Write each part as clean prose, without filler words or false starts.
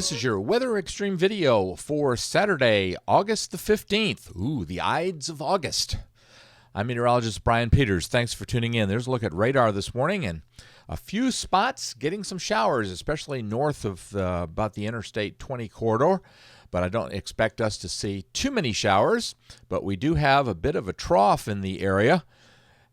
This is your Weather Extreme video for Saturday, August the 15th. Ooh, the Ides of August. I'm meteorologist Brian Peters. Thanks for tuning in. There's a look at radar this morning, and a few spots getting some showers, especially north of about the Interstate 20 corridor. But I don't expect us to see too many showers, but we do have a bit of a trough in the area.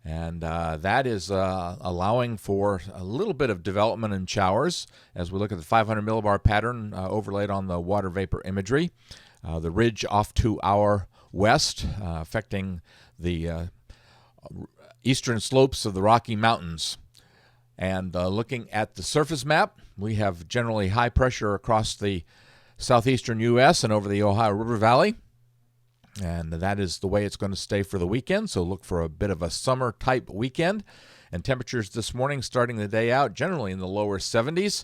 And that is allowing for a little bit of development in showers as we look at the 500 millibar pattern overlaid on the water vapor imagery. The ridge off to our west, affecting the eastern slopes of the Rocky Mountains. And looking at the surface map, we have generally high pressure across the southeastern U.S. and over the Ohio River Valley. And that is the way it's going to stay for the weekend, so look for a bit of a summer-type weekend. And temperatures this morning starting the day out generally in the lower 70s.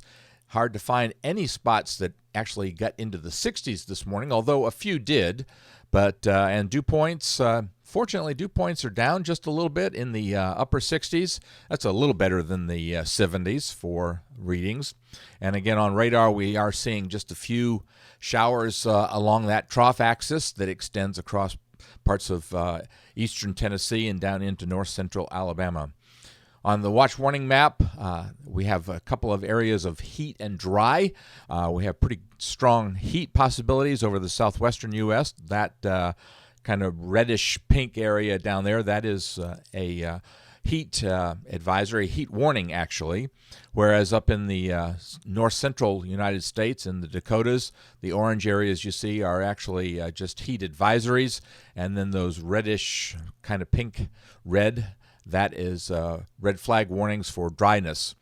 Hard to find any spots that actually got into the 60s this morning, although a few did. But and dew points, fortunately, dew points are down just a little bit in the upper 60s. That's a little better than the 70s for readings. And again, on radar, we are seeing just a few showers along that trough axis that extends across parts of eastern Tennessee and down into north central Alabama. On the watch warning map, we have a couple of areas of heat and dry. We have pretty strong heat possibilities over the southwestern U.S. That kind of reddish pink area down there, that is a heat advisory, heat warning actually, whereas up in the north central United States in the Dakotas, the orange areas you see are actually just heat advisories, and then those reddish kind of pink red, that is red flag warnings for dryness.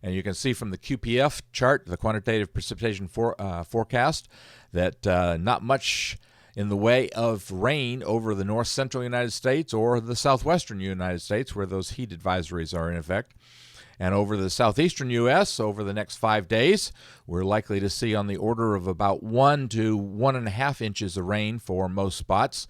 And you can see from the QPF chart, the quantitative precipitation forecast, that not much in the way of rain over the north central United States or the southwestern United States, where those heat advisories are in effect. And over the southeastern U.S., over the next 5 days, we're likely to see on the order of about 1 to 1.5 inches of rain for most spots,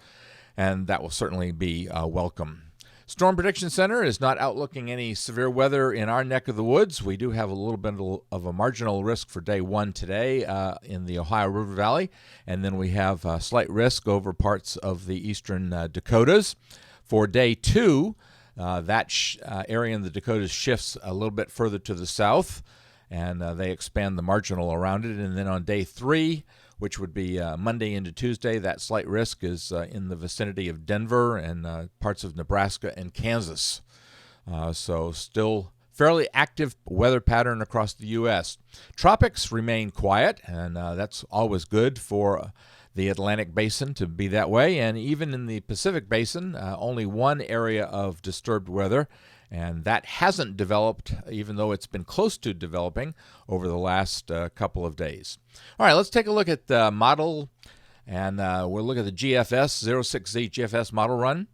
and that will certainly be welcome. Storm Prediction Center is not outlooking any severe weather in our neck of the woods. We do have a little bit of a marginal risk for day one today in the Ohio River Valley, and then we have a slight risk over parts of the eastern Dakotas. For day two, that area in the Dakotas shifts a little bit further to the south, and they expand the marginal around it. And then on day three, which would be Monday into Tuesday, that slight risk is in the vicinity of Denver and parts of Nebraska and Kansas. So still fairly active weather pattern across the U.S. Tropics remain quiet, and that's always good for the Atlantic Basin to be that way. And even in the Pacific Basin, only one area of disturbed weather, and that hasn't developed, even though it's been close to developing over the last couple of days. All right, let's take a look at the model, and we'll look at the GFS, 06Z GFS model run.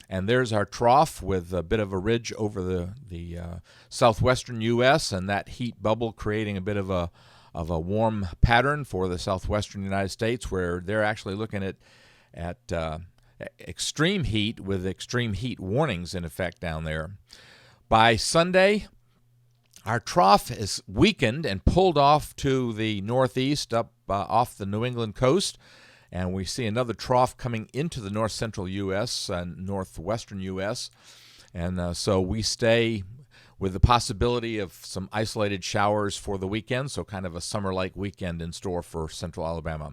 And there's our trough with a bit of a ridge over the southwestern U.S., and that heat bubble creating a bit of a warm pattern for the southwestern United States, where they're actually looking at extreme heat with extreme heat warnings in effect down there. By Sunday, our trough is weakened and pulled off to the northeast up off the New England coast, and we see another trough coming into the north central U.S. and northwestern U.S., and so we stay with the possibility of some isolated showers for the weekend, so kind of a summer-like weekend in store for central Alabama.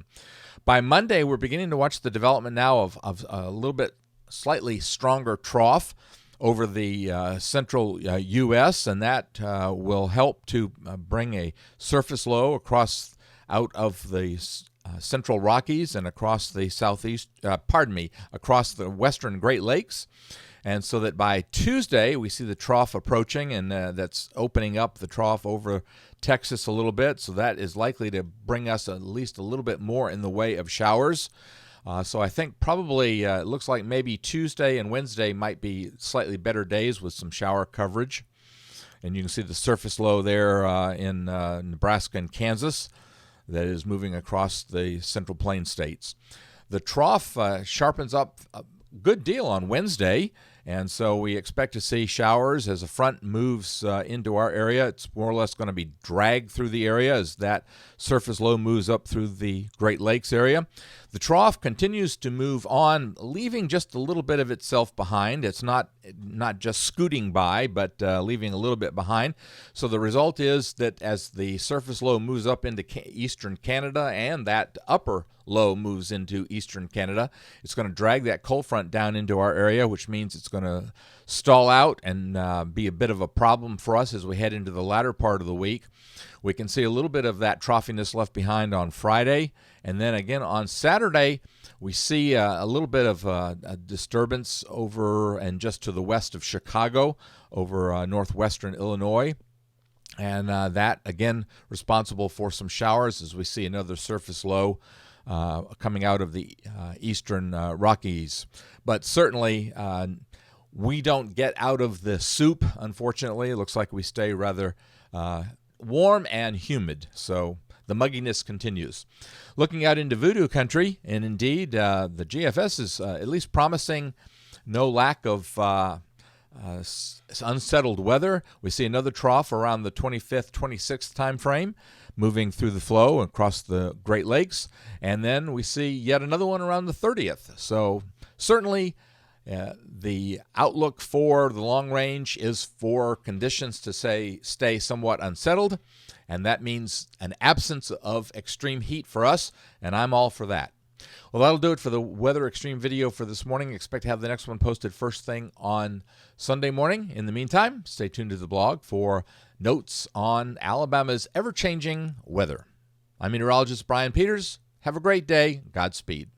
By Monday, we're beginning to watch the development now of a little bit slightly stronger trough over the central U.S., and that will help to bring a surface low across out of the central Rockies and across the across the western Great Lakes. And so that by Tuesday, we see the trough approaching, and that's opening up the trough over Texas a little bit. So that is likely to bring us at least a little bit more in the way of showers. So I think probably it looks like maybe Tuesday and Wednesday might be slightly better days with some shower coverage. And you can see the surface low there in Nebraska and Kansas that is moving across the Central Plains states. The trough sharpens up a good deal on Wednesday, And so we expect to see showers as a front moves into our area. It's more or less going to be dragged through the area as that surface low moves up through the Great Lakes area. The trough continues to move on, leaving just a little bit of itself behind. It's not just scooting by, but leaving a little bit behind. So the result is that as the surface low moves up into eastern Canada and that upper low moves into eastern Canada, it's going to drag that cold front down into our area, which means it's going to stall out and be a bit of a problem for us as we head into the latter part of the week. We can see a little bit of that troughiness left behind on Friday. And then again on Saturday, we see a little bit of a disturbance over and just to the west of Chicago, over northwestern Illinois. And that, again, responsible for some showers as we see another surface low coming out of the eastern Rockies. But certainly we don't get out of the soup, unfortunately. It looks like we stay rather warm and humid. So the mugginess continues. Looking out into voodoo country, and indeed the GFS is at least promising no lack of unsettled weather. We see another trough around the 25th, 26th time frame moving through the flow across the Great Lakes. And then we see yet another one around the 30th. So certainly the outlook for the long range is for conditions to stay somewhat unsettled. And that means an absence of extreme heat for us, and I'm all for that. Well, that'll do it for the Weather Xtreme video for this morning. Expect to have the next one posted first thing on Sunday morning. In the meantime, stay tuned to the blog for notes on Alabama's ever-changing weather. I'm meteorologist Brian Peters. Have a great day. Godspeed.